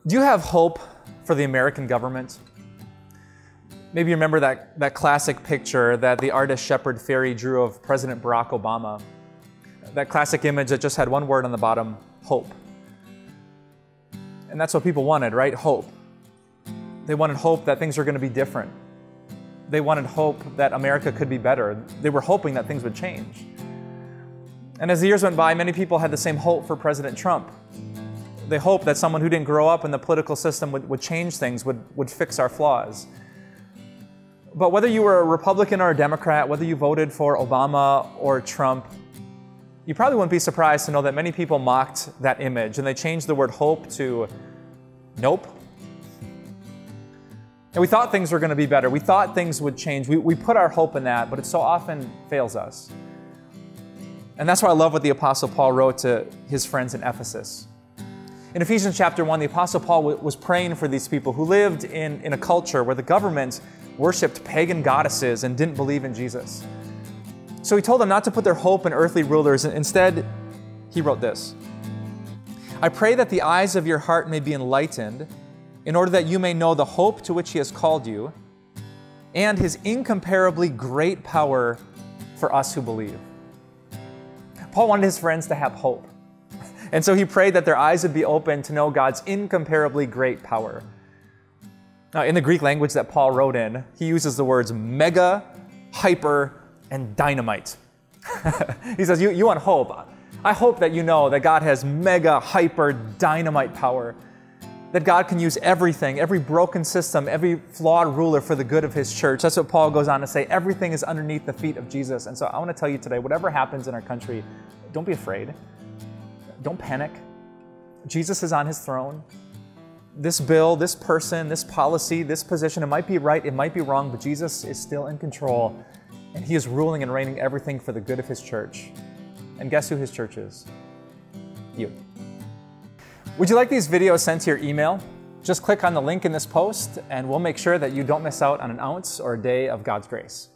Do you have hope for the American government? Maybe you remember that classic picture that the artist Shepard Fairey drew of President Barack Obama. That classic image that just had one word on the bottom, hope. And that's what people wanted, right? Hope. They wanted hope that things were going to be different. They wanted hope that America could be better. They were hoping that things would change. And as the years went by, many people had the same hope for President Trump. They hoped that someone who didn't grow up in the political system would change things, would fix our flaws. But whether you were a Republican or a Democrat, whether you voted for Obama or Trump, you probably wouldn't be surprised to know that many people mocked that image and they changed the word hope to nope. And we thought things were going to be better. We thought things would change. We put our hope in that, but it so often fails us. And that's why I love what the Apostle Paul wrote to his friends in Ephesus. In Ephesians chapter 1, the Apostle Paul was praying for these people who lived in a culture where the government worshipped pagan goddesses and didn't believe in Jesus. So he told them not to put their hope in earthly rulers. Instead, he wrote this: I pray that the eyes of your heart may be enlightened, in order that you may know the hope to which he has called you, and his incomparably great power for us who believe. Paul wanted his friends to have hope. And so he prayed that their eyes would be open to know God's incomparably great power. Now, in the Greek language that Paul wrote in, he uses the words mega, hyper, and dynamite. He says, you want hope. I hope that you know that God has mega, hyper, dynamite power. That God can use everything, every broken system, every flawed ruler for the good of his church. That's what Paul goes on to say. Everything is underneath the feet of Jesus. And so I want to tell you today, whatever happens in our country, don't be afraid. Don't panic. Jesus is on his throne. This bill, this person, this policy, this position, it might be right, it might be wrong, but Jesus is still in control. And he is ruling and reigning everything for the good of his church. And guess who his church is? You. Would you like these videos sent to your email? Just click on the link in this post and we'll make sure that you don't miss out on an ounce or a day of God's grace.